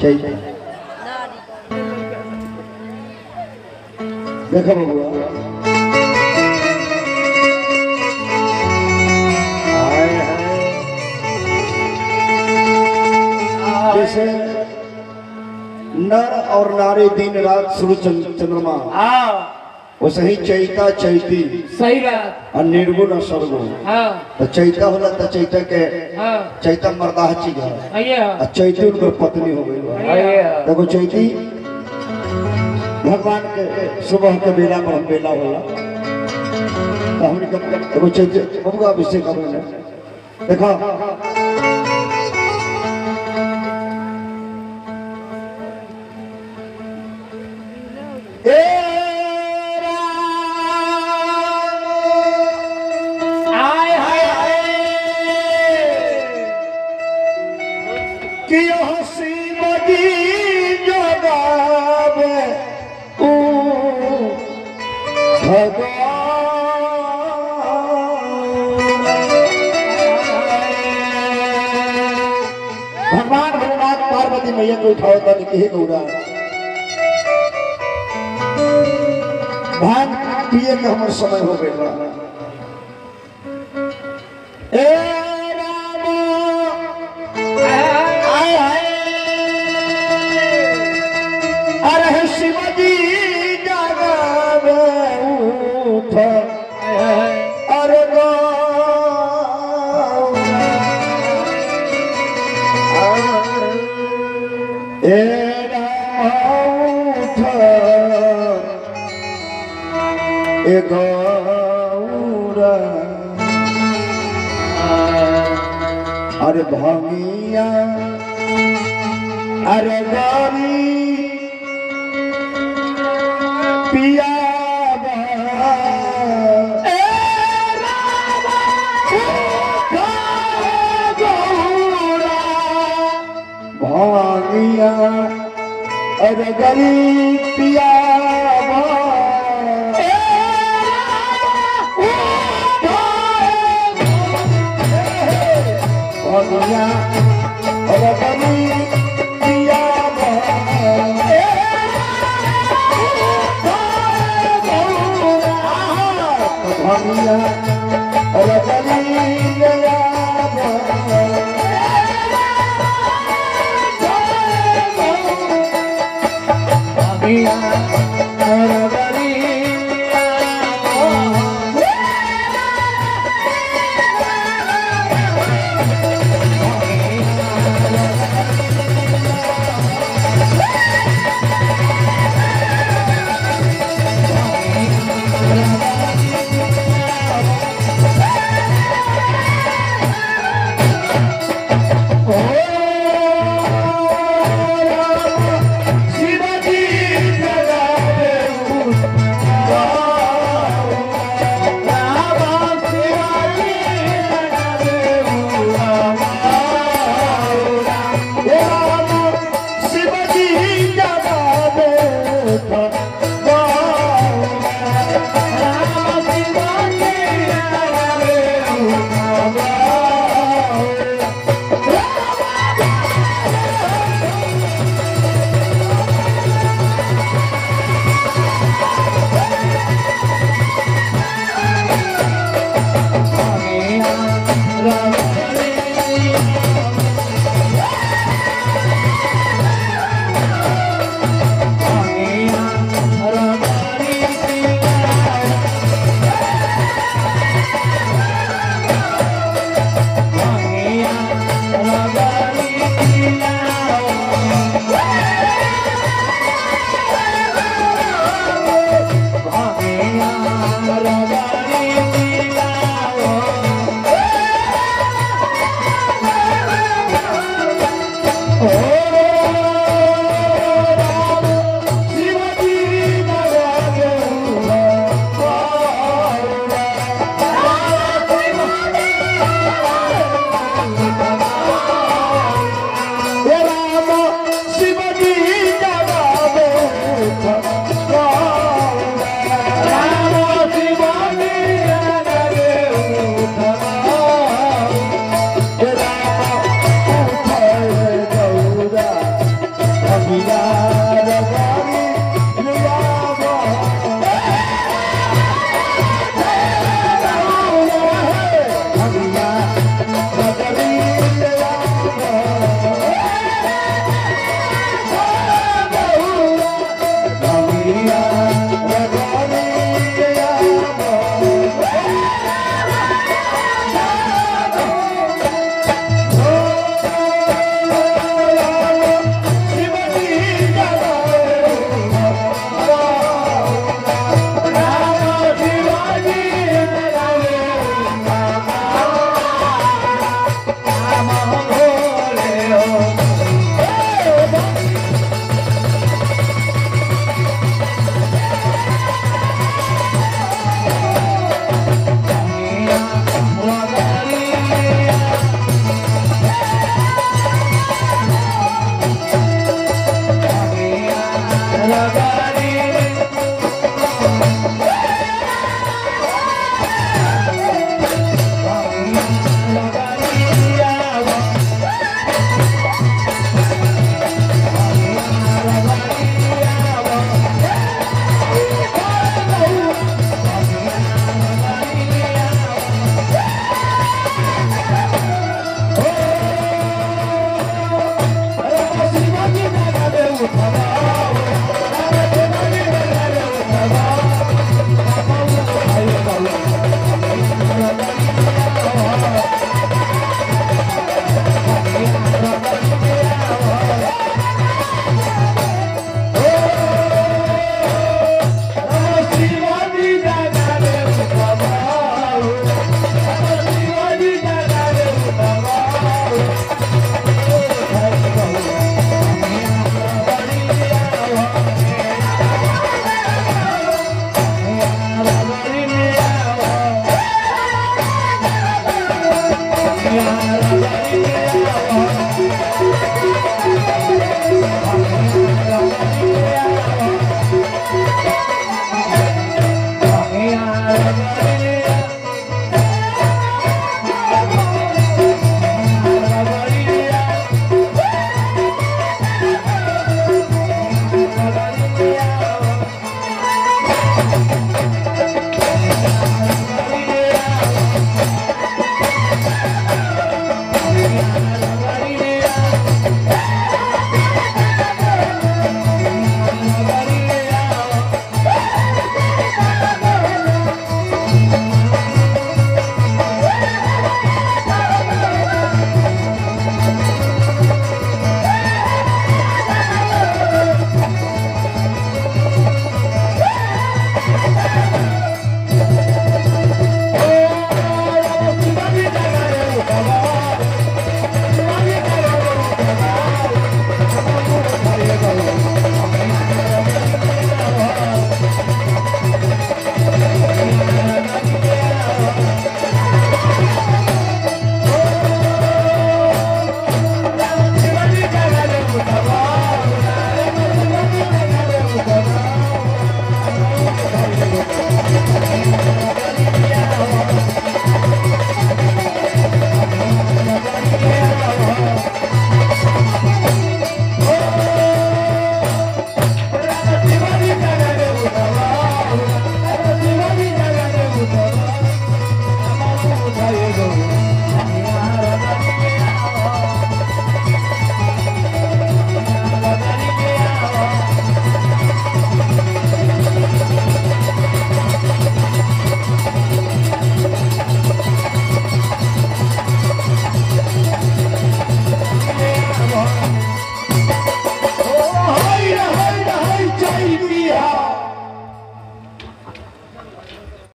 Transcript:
चैता देखो बबुआ जैसे नर और नारी दिन रात सूर्य चंद्रमा वैसे ही चैता चैती सही बात और निर्गुण और सर्वगुण तो चैता होला तो चैता के चैता मर्दाह चीज है और चैती उनकर पत्नी हो गई देखो चैती भगवान के सुबह के बेला पर हम बेला होला तो हमने देखो चैती बबुआ अभिषेक करेंगे देखो भगवान भोलेनाथ पार्वती मैया को उठाओ तो कहे गौरा भांग पिए के हमारे समय हो गए अरे शिवजी जगावे उठ अरे गौरा अरे भामिया अरे गौरी पिया भामिया अरे गरीब पिया भामिया अरे गरीब पिया भामिया अरे गरीब पिया